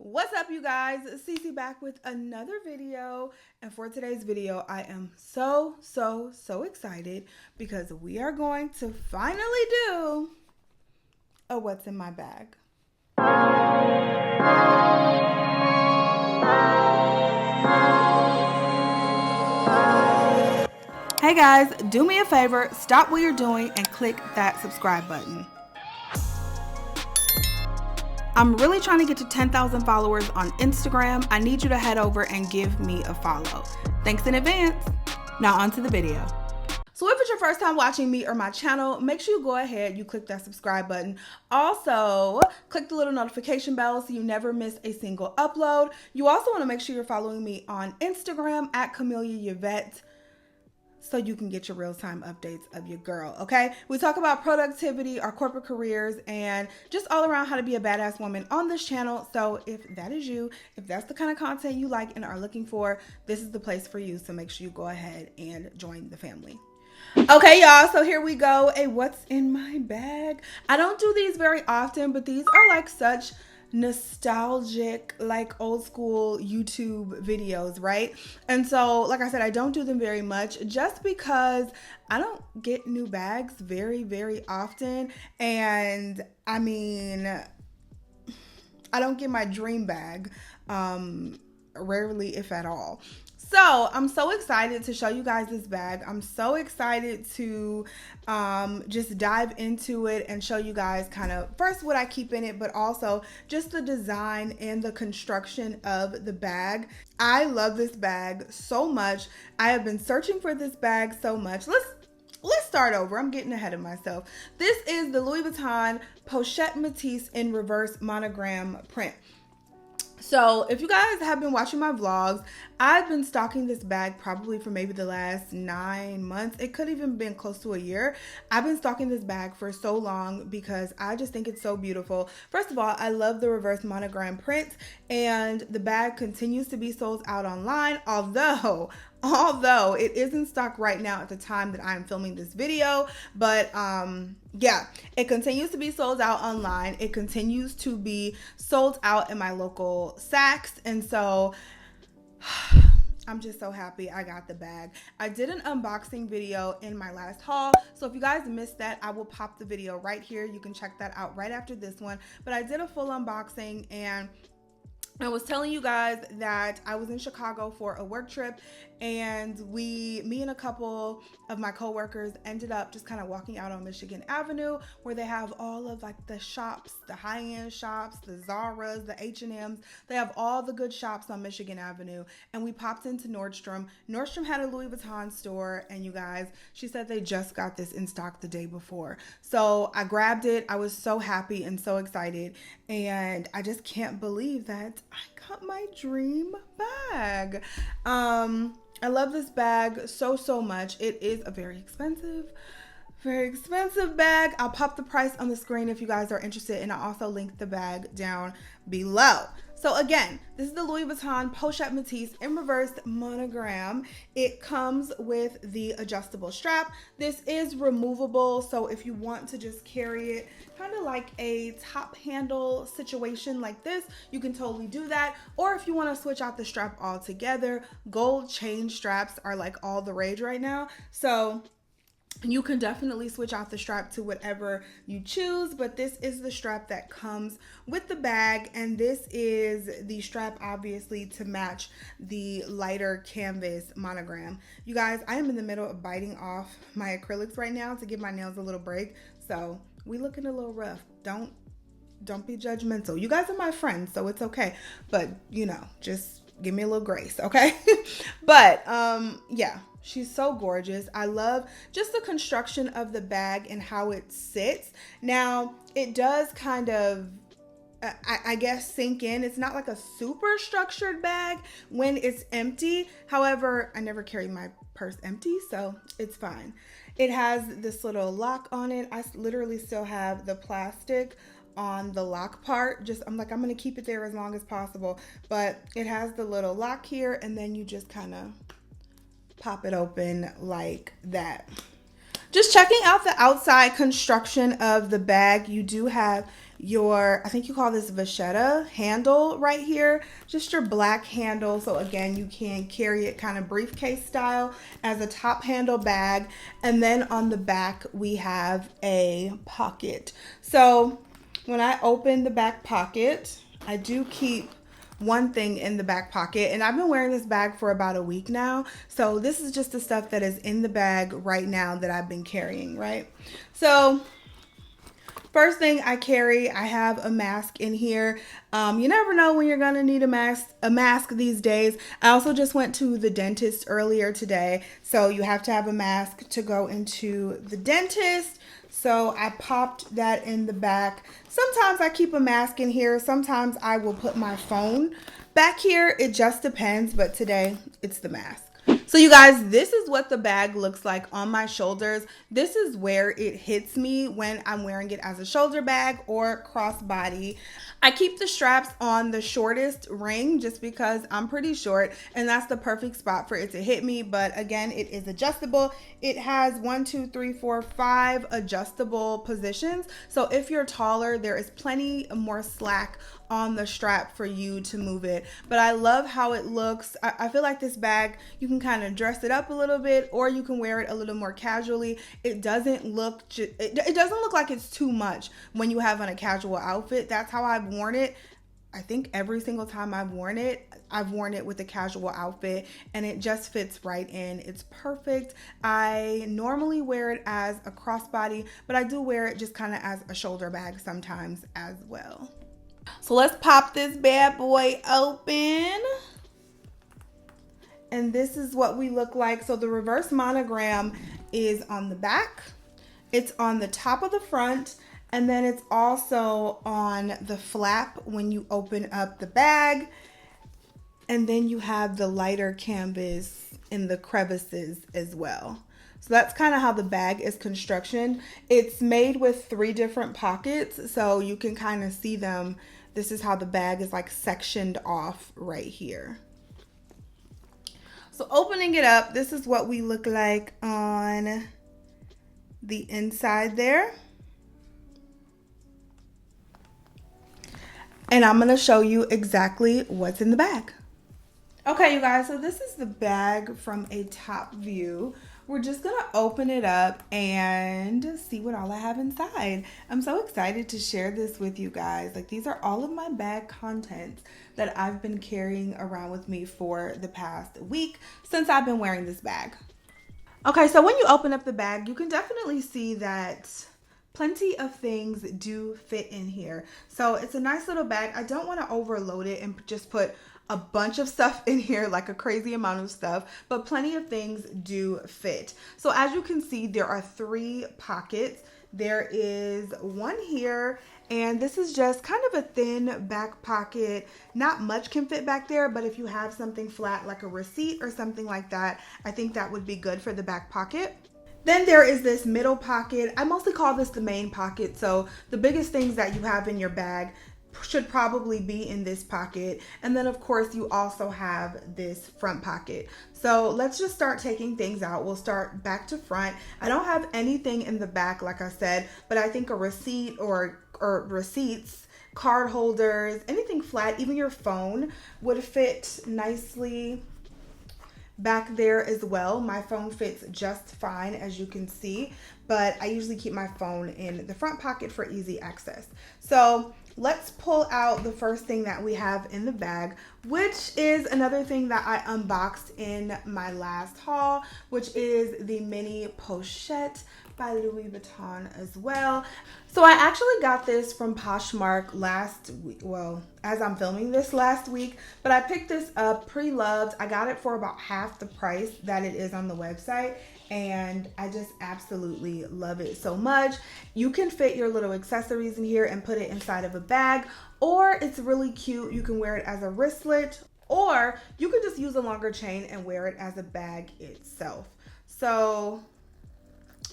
What's up, you guys? Cece back with another video, and for today's video I am so excited because we are going to finally do a what's in my bag. Hey guys, do me a favor, stop what you're doing and click that subscribe button. I'm really trying to get to 10,000 followers on Instagram. I need you to head over and give me a follow. Thanks in advance. Now on to the video. So if it's your first time watching me or my channel, make sure you go ahead, you click that subscribe button. Also, click the little notification bell so you never miss a single upload. You also want to make sure you're following me on Instagram at Heeeeeyyyyy, so you can get your real-time updates of your girl, okay? We talk about productivity, our corporate careers, and just all around how to be a badass woman on this channel. So if that is you, if that's the kind of content you like and are looking for, this is the place for you. So make sure you go ahead and join the family. Okay, y'all, so here we go. A what's in my bag. I don't do these very often, but these are like such nostalgic, like old school YouTube videos, right? And so, like I said, I don't do them very much just because I don't get new bags very often. And I mean, I don't get my dream bag rarely, if at all. So I'm so excited to show you guys this bag. I'm so excited to just dive into it and show you guys kind of first what I keep in it, but also just the design and the construction of the bag. I love this bag so much. I have been searching for this bag so much. Let's start over. I'm getting ahead of myself. This is the Louis Vuitton Pochette Metis in reverse monogram print. So if you guys have been watching my vlogs, I've been stocking this bag probably for maybe the last 9 months. It could even been close to a year. I've been stocking this bag for so long because I just think it's so beautiful. First of all, I love the reverse monogram print, and the bag continues to be sold out online, although it is in stock right now at the time that I'm filming this video. But yeah, it continues to be sold out online. It continues to be sold out in my local Saks. And so I'm just so happy I got the bag. I did an unboxing video in my last haul, so if you guys missed that, I will pop the video right here. You can check that out right after this one. But I did a full unboxing, and I was telling you guys that I was in Chicago for a work trip, and me and a couple of my coworkers ended up just kind of walking out on Michigan Avenue, where they have all of like the shops, the high-end shops, the Zara's, the H&M's. They have all the good shops on Michigan Avenue, and we popped into Nordstrom. Nordstrom had a Louis Vuitton store, and you guys, she said they just got this in stock the day before. So I grabbed it. I was so happy and so excited, and I just can't believe that I got my dream bag. I love this bag so much. It is a very expensive bag. I'll pop the price on the screen if you guys are interested, and I'll also link the bag down below. So again, this is the Louis Vuitton Pochette Metis in reverse monogram. It comes with the adjustable strap. This is removable, so if you want to just carry it kind of like a top handle situation like this, you can totally do that. Or if you want to switch out the strap altogether, gold chain straps are like all the rage right now. So you can definitely switch out the strap to whatever you choose, but this is the strap that comes with the bag, and this is the strap obviously to match the lighter canvas monogram. You guys, I am in the middle of biting off my acrylics right now to give my nails a little break, so we looking a little rough. Don't be judgmental. You guys are my friends, so it's okay, but you know, just give me a little grace, okay? But yeah, she's so gorgeous. I love just the construction of the bag and how it sits. Now, it does kind of, I guess, sink in. It's not like a super structured bag when it's empty. However, I never carry my purse empty, so it's fine. It has this little lock on it. I literally still have the plastic on the lock part. I'm gonna keep it there as long as possible, but it has the little lock here, and then you just kind of pop it open like that. Just checking out the outside construction of the bag. You do have your, I think you call this vachetta handle right here, just your black handle. So again, you can carry it kind of briefcase style as a top handle bag. And then on the back, we have a pocket. So when I open the back pocket, I do keep one thing in the back pocket, and I've been wearing this bag for about a week now. So this is just the stuff that is in the bag right now that I've been carrying, right? So first thing I carry, I have a mask in here. You never know when you're gonna need a mask these days. I also just went to the dentist earlier today, so you have to have a mask to go into the dentist. So I popped that in the back. Sometimes I keep a mask in here. Sometimes I will put my phone back here. It just depends, but today it's the mask. So you guys, this is what the bag looks like on my shoulders. This is where it hits me when I'm wearing it as a shoulder bag or crossbody. I keep the straps on the shortest ring just because I'm pretty short, and that's the perfect spot for it to hit me. But again, it is adjustable. It has 5 adjustable positions. So if you're taller, there is plenty more slack on the strap for you to move it. But I love how it looks. I feel like this bag, you can kind of dress it up a little bit, or you can wear it a little more casually. It doesn't look it doesn't look like it's too much when you have on a casual outfit. That's how I've worn it. I think every single time I've worn it with a casual outfit, and it just fits right in. It's perfect. I normally wear it as a crossbody, but I do wear it just kind of as a shoulder bag sometimes as well. So let's pop this bad boy open. And this is what we look like. So the reverse monogram is on the back. It's on the top of the front. And then it's also on the flap when you open up the bag. And then you have the lighter canvas in the crevices as well. So that's kind of how the bag is constructed. It's made with 3 different pockets, so you can kind of see them. This is how the bag is like sectioned off right here. So opening it up, this is what we look like on the inside there. And I'm gonna show you exactly what's in the bag. Okay, you guys, so this is the bag from a top view. We're just gonna open it up and see what all I have inside. I'm so excited to share this with you guys. Like, these are all of my bag contents that I've been carrying around with me for the past week since I've been wearing this bag. Okay, so when you open up the bag, you can definitely see that plenty of things do fit in here. So it's a nice little bag. I don't want to overload it and just put a bunch of stuff in here, like a crazy amount of stuff, but plenty of things do fit. So as you can see, there are 3 pockets. There is one here, and this is just kind of a thin back pocket. Not much can fit back there, but if you have something flat like a receipt or something like that, I think that would be good for the back pocket. Then there is this middle pocket. I mostly call this the main pocket. So the biggest things that you have in your bag should probably be in this pocket. And then of course you also have this front pocket. So let's just start taking things out. We'll start back to front. I don't have anything in the back, like I said, but I think a receipt or receipts, card holders, anything flat, even your phone would fit nicely back there as well. My phone fits just fine, as you can see, but I usually keep my phone in the front pocket for easy access. So let's pull out the first thing that we have in the bag, which is another thing that I unboxed in my last haul, which is the mini Pochette by Louis Vuitton as well. So I actually got this from Poshmark last week, well, as I'm filming this last week, but I picked this up pre-loved. I got it for about half the price that it is on the website, and I just absolutely love it so much. You can fit your little accessories in here and put it inside of a bag, or it's really cute. You can wear it as a wristlet, or you can just use a longer chain and wear it as a bag itself. So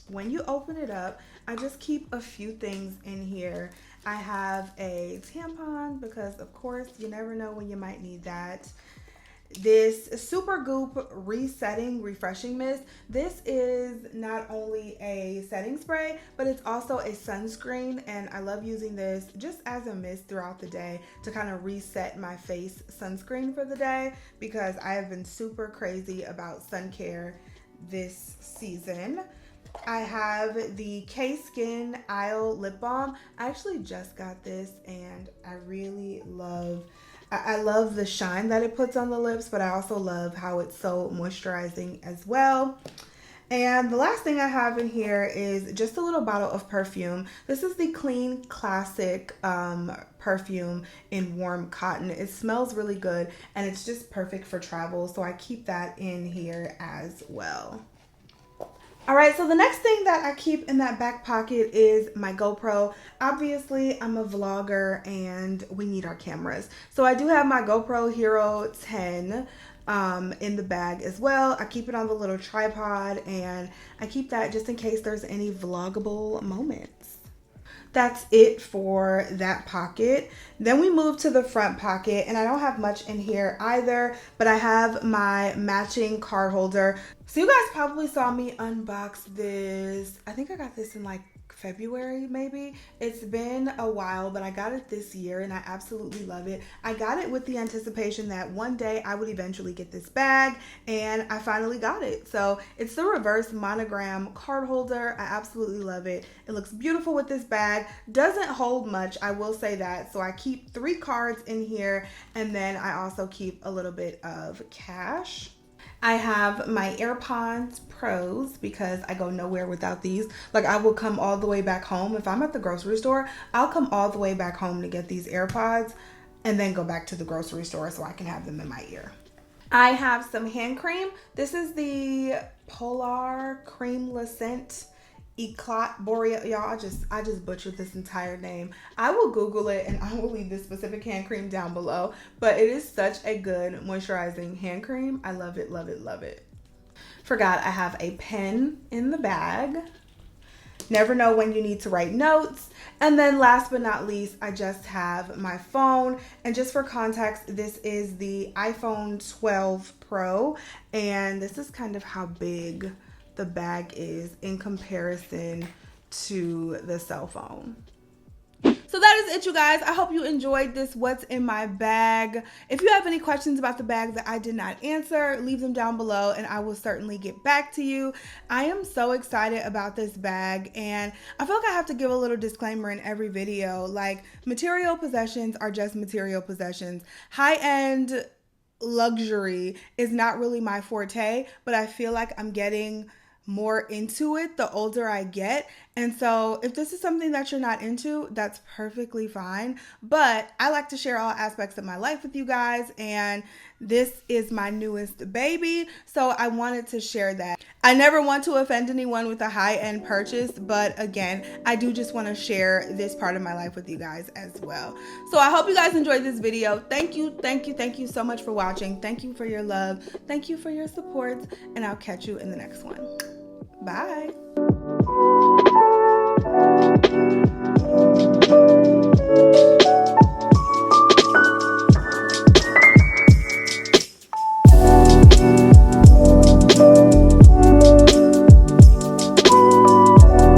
when you open it up, I just keep a few things in here. I have a tampon because of course you never know when you might need that. this Super Goop Resetting Refreshing Mist. This is not only a setting spray, but it's also a sunscreen, and I love using this just as a mist throughout the day to kind of reset my face sunscreen for the day, because I have been super crazy about sun care this season. I have the K-Skin Isle Lip Balm. I actually just got this, and I really love the shine that it puts on the lips, but I also love how it's so moisturizing as well. And the last thing I have in here is just a little bottle of perfume. This is the Clean Classic perfume in warm cotton. It smells really good, and it's just perfect for travel, so I keep that in here as well. All right, so the next thing that I keep in that back pocket is my GoPro. Obviously, I'm a vlogger and we need our cameras. So I do have my GoPro Hero 10 in the bag as well. I keep it on the little tripod, and I keep that just in case there's any vloggable moments. That's it for that pocket. Then we move to the front pocket, and I don't have much in here either, but I have my matching card holder. So you guys probably saw me unbox this. I think I got this in like February maybe. It's been a while, but I got it this year and I absolutely love it. I got it with the anticipation that one day I would eventually get this bag, and I finally got it. So it's the reverse monogram card holder. I absolutely love it. It looks beautiful with this bag. Doesn't hold much, I will say that. So I keep 3 cards in here, and then I also keep a little bit of cash. I have my AirPods Pros because I go nowhere without these. Like, I will come all the way back home. If I'm at the grocery store, I'll come all the way back home to get these AirPods and then go back to the grocery store so I can have them in my ear. I have some hand cream. This is the Polar Cream Scent Eclat Boreal. Y'all, I just butchered this entire name. I will Google it and I will leave this specific hand cream down below, but it is such a good moisturizing hand cream. I love it, love it, love it. Forgot I have a pen in the bag. Never know when you need to write notes. And then last but not least, I just have my phone. And just for context, this is the iPhone 12 Pro, and this is kind of how big the bag is in comparison to the cell phone. So that is it, you guys. I hope you enjoyed this what's in my bag. If you have any questions about the bag that I did not answer, leave them down below and I will certainly get back to you. I am so excited about this bag, and I feel like I have to give a little disclaimer in every video. Like, material possessions are just material possessions. High-end luxury is not really my forte, but I feel like I'm getting more into it the older I get. And so if this is something that you're not into, that's perfectly fine. But I like to share all aspects of my life with you guys, and this is my newest baby, so I wanted to share that. I never want to offend anyone with a high-end purchase, but again, I do just want to share this part of my life with you guys as well. So I hope you guys enjoyed this video. Thank you so much for watching. Thank you for your love. Thank you for your support, and I'll catch you in the next one. Bye.